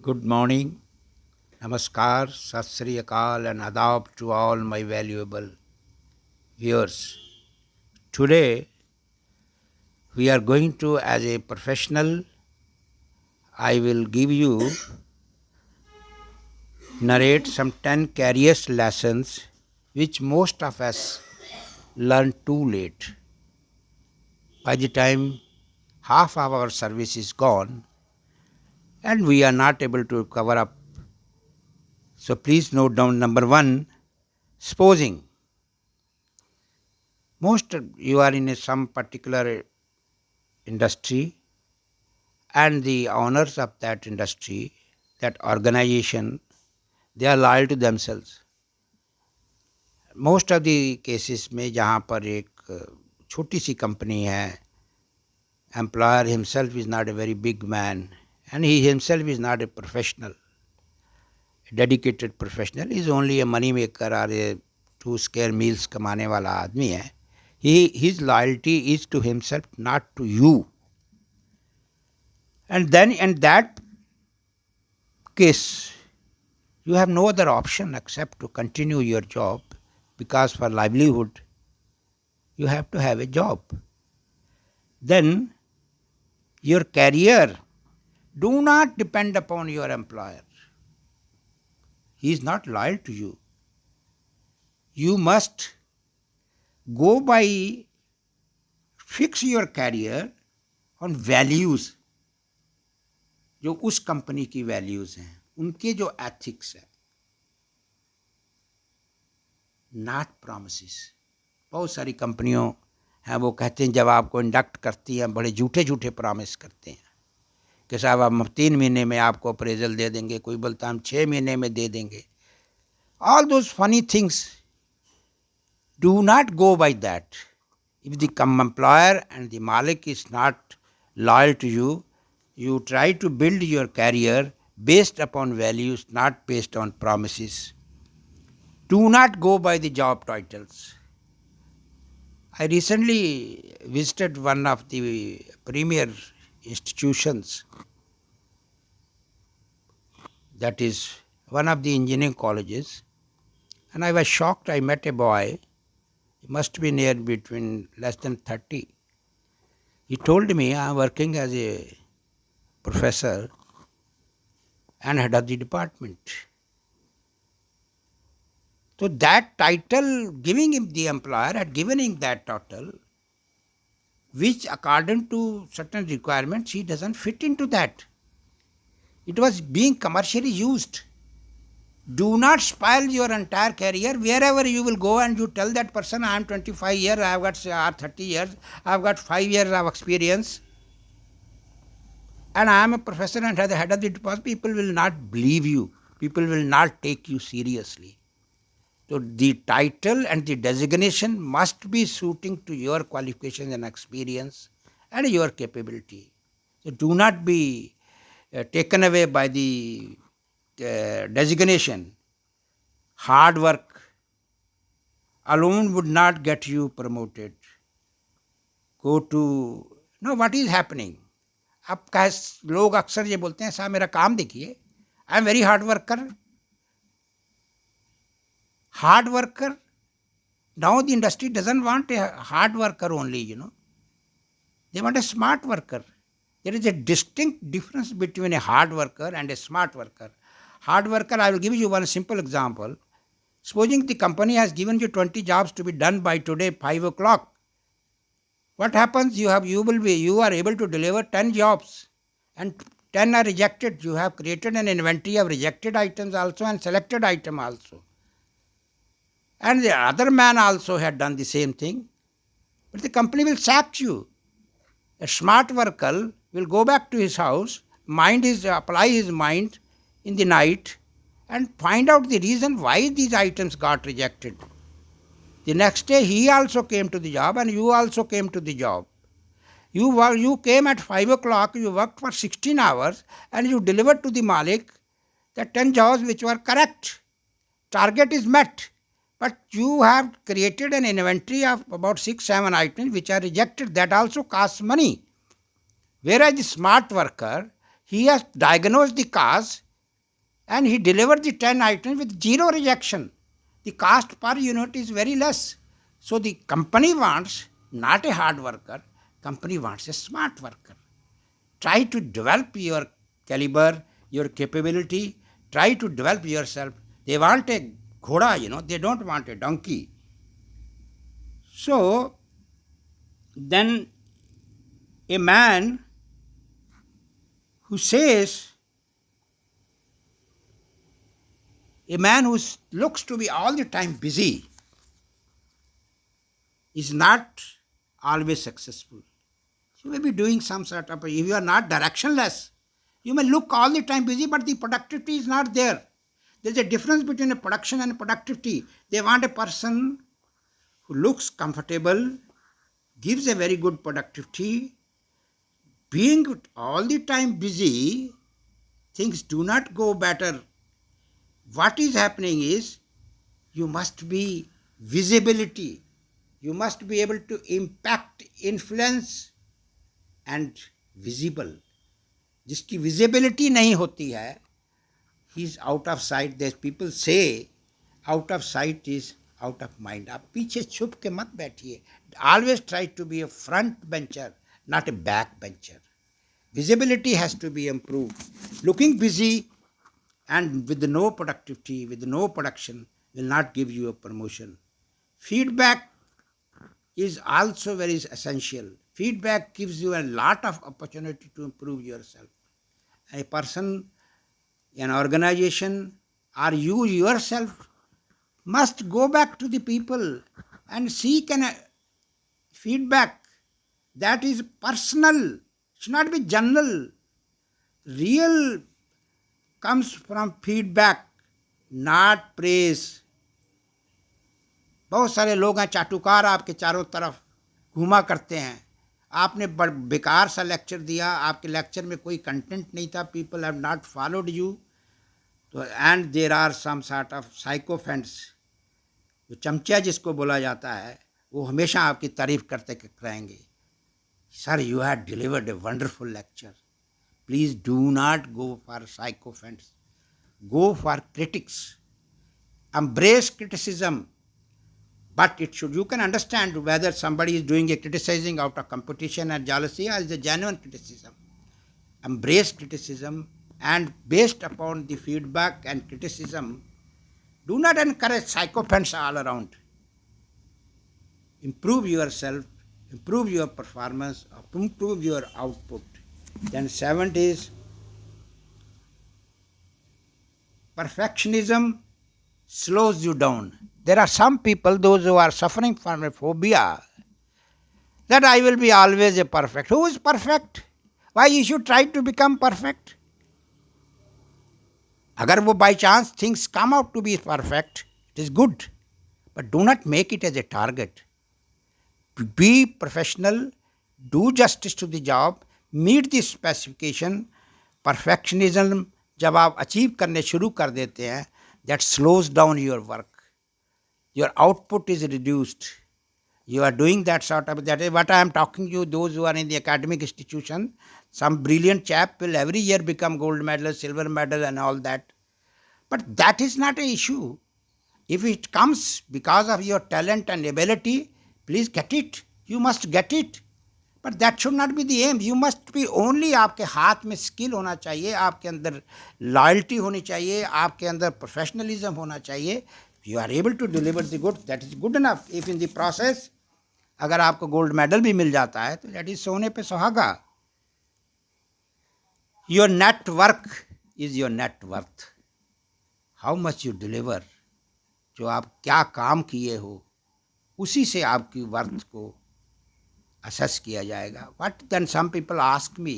Good morning, Namaskar, Sat Sri Akal, and Adab to all my valuable viewers. Today, we are going to, as a professional, I will give you narrate some 10 curious lessons which most of us learn too late. By the time half of our service is gone and we are not able to cover up. So please note down number one, supposing most you are in some particular industry and the owners of that industry, that organization, they are loyal to themselves. Most of the cases में जहाँ पर एक छोटी सी company है, employer himself is not a very big man and he himself is not a professional, a dedicated professional, he is only a money maker or a two square meals कमाने वाला आदमी है. His loyalty is to himself, not to you. And then in that case, you have no other option except to continue your job, because for livelihood you have to have a job. Then your career, do not depend upon your employer. He is not loyal to you. You must go by, fix your career on values, जो उस company की values हैं, उनके जो ethics है, not promises. बहुत सारी कंपनियों हैं वो कहते हैं, जब आपको इंडक्ट करती हैं, बड़े झूठे झूठे प्रॉमिस करते हैं कि साहब हम 3 महीने में आपको अप्रेजल दे देंगे, कोई बोलता हम 6 महीने में दे देंगे. All those funny things, do not go by that. If the employer and the मालिक is not loyal to you, you try to build your career based upon values, not based on promises. Do not go by the job titles. I recently visited one of the premier institutions, that is one of the engineering colleges, and I was shocked. I met a boy, he must be near between less than 30. He told me, I am working as a professor and head of the department. So that title, giving him, the employer had given him that title, which according to certain requirements, he doesn't fit into that. It was being commercially used. Do not spoil your entire career. Wherever you will go and you tell that person, I am 25 years, I have got 30 years, I have got 5 years of experience, and I am a professor and the head of the department, people will not believe you. People will not take you seriously. So the title and the designation must be suiting to your qualifications and experience and your capability. So do not be taken away by the designation. Hard work alone would not get you promoted. Go to, no, what is happening? अब लोग अक्सर ये बोलते हैं, साहब मेरा काम देखिए, I am very hard worker. Hard worker, now the industry doesn't want a hard worker only, They want a smart worker. There is a distinct difference between a hard worker and a smart worker. Hard worker, I will give you one simple example. Supposing the company has given you 20 jobs to be done by today 5 o'clock. What happens? You are able to deliver 10 jobs and 10 are rejected. You have created an inventory of rejected items also and selected item also. And the other man also had done the same thing. But the company will sack you. A smart worker will go back to his house, apply his mind in the night and find out the reason why these items got rejected. The next day he also came to the job and you also came to the job. You came at 5 o'clock, you worked for 16 hours and you delivered to the Malik the 10 jobs which were correct. Target is met. But you have created an inventory of about 6-7 items which are rejected. That also costs money. Whereas the smart worker, he has diagnosed the cause, and he delivered the 10 items with zero rejection. The cost per unit is very less. So the company wants not a hard worker, company wants a smart worker. Try to develop your caliber, your capability, try to develop yourself. They want a ghoda, they don't want a donkey. So then a man who says, a man who looks to be all the time busy is not always successful. You may be doing some sort of, if you are not directionless, you may look all the time busy, but the productivity is not there. There's a difference between a production and productivity. They want a person who looks comfortable, gives a very good productivity. Being all the time busy, things do not go better. What is happening is, you must be visibility. You must be able to impact, influence and visible. जिसकी visibility नहीं होती है, he is out of sight. There's people say, out of sight is out of mind. आप पीछे छुप के मत बैठिए. Always try to be a front bencher, not a back bencher. Visibility has to be improved. Looking busy and with no productivity, with no production, will not give you a promotion. Feedback is also very essential. Feedback gives you a lot of opportunity to improve yourself. A person, an organization, or you yourself must go back to the people and seek an feedback that is personal. It should not be general. Real comes from feedback, not praise. बहुत सारे लोग हैं चाटुकार, आपके चारों तरफ घूमा करते हैं. आपने बेकार सा लेक्चर दिया, आपके लेक्चर में कोई कंटेंट नहीं था, people have not followed you. तो and there are some sort of sycophants, जो चमचा जिसको बोला जाता है, वो हमेशा आपकी तारीफ करते रहेंगे. Sir, you have delivered a wonderful lecture. Please do not go for sycophants, go for critics. Embrace criticism, but it should, you can understand whether somebody is doing a criticizing out of competition and jealousy, or is a genuine criticism. Embrace criticism, and based upon the feedback and criticism, do not encourage sycophants all around. Improve yourself, improve your performance, improve your output. Then seventh is perfectionism slows you down. There are some people, those who are suffering from a phobia, that I will be always a perfect. Who is perfect? Why you should try to become perfect? Agar wo by chance things come out to be perfect, it is good. But do not make it as a target. Be professional, do justice to the job, meet the specification. Perfectionism जब आप achieve करने शुरू कर देते हैं, that slows down your work. Your output is reduced. You are doing that sort of, that is what I am talking to you, those who are in the academic institution. Some brilliant chap will every year become gold medal, silver medal and all that. But that is not an issue. If it comes because of your talent and ability, please get it. You must get it. But that should not be the aim. You must be only, आपके हाथ में skill होना चाहिए, आपके अंदर loyalty होनी चाहिए, आपके अंदर प्रोफेशनलिज्म होना चाहिए. You are able to deliver the good, that is good enough. If in the process अगर आपको गोल्ड मेडल भी मिल जाता है, तो that is सोने पे सुहागा. Your net work is your net worth. How much you deliver, जो आप क्या काम किए हो, उसी से आपकी वर्थ को असेस किया जाएगा. What then some people ask me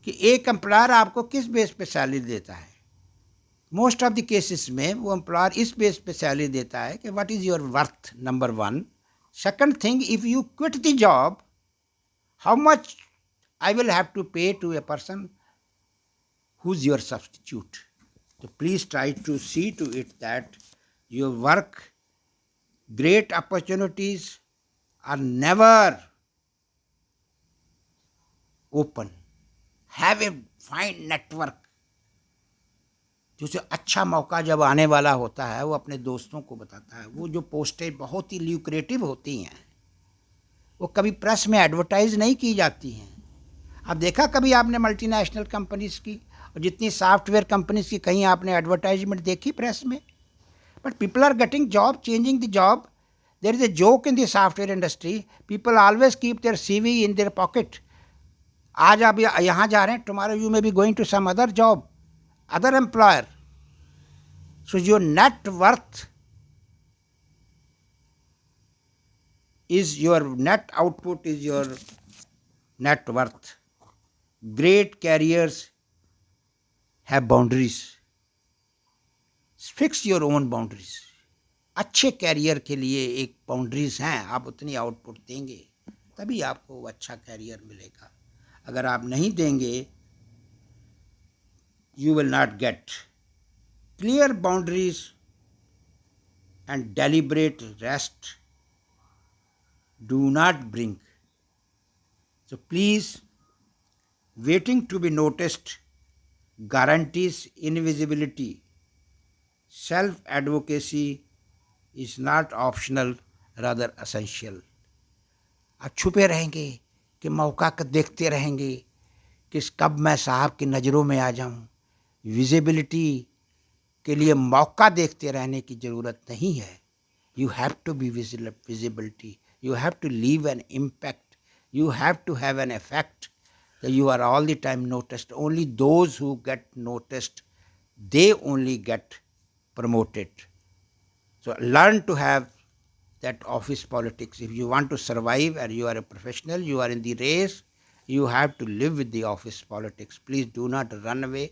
कि एक एम्प्लॉयर आपको किस बेस पे सैलरी देता है. मोस्ट ऑफ द केसेस में वो एम्प्लॉयर इस बेस पे सैलरी देता है कि what is your worth, number one. Second thing, if you quit the job, how much I will have to pay to a person who is your substitute. So please try to see to it that your work, great opportunities are never open. Have a fine network. जो से अच्छा मौका जब आने वाला होता है वो अपने दोस्तों को बताता है। वो जो पोस्टें बहुत ही ल्यूक्रेटिव होती हैं, वो कभी प्रेस में एडवर्टाइज नहीं की जाती हैं। अब देखा कभी आपने मल्टीनेशनल कंपनीज की और जितनी सॉफ्टवेयर कंपनीज की कहीं आपने एडवर्टाइजमेंट देखी प्रेस में? But people are getting job, changing the job. There is a joke in the software industry, people always keep their CV in their pocket. आज आप यहाँ जा रहे हैं, tomorrow you may be going to some other job, other employer. So your net worth is your net output is your net worth. Great careers have boundaries. Fix your own boundaries. अच्छे career के लिए एक boundaries हैं, आप उतनी output देंगे तभी आपको अच्छा कैरियर मिलेगा. अगर आप नहीं देंगे, you will not get. Clear boundaries and deliberate rest do not bring. So please, waiting to be noticed guarantees invisibility. Self-advocacy is not optional, rather essential. आप छुपे रहेंगे कि मौका का देखते रहेंगे कि कब मैं साहब की नज़रों में आ जाऊं. विजिबिलिटी के लिए मौका देखते रहने की ज़रूरत नहीं है. You have to be visibility. You have to leave an impact. You have to have an effect. That you are all the time noticed. Only those who get noticed, they only get promoted. So learn to have that office politics. If you want to survive and you are a professional, you are in the race, you have to live with the office politics. Please do not run away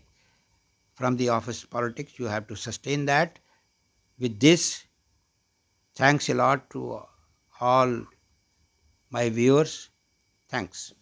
from the office politics. You have to sustain that. With this, thanks a lot to all my viewers. Thanks.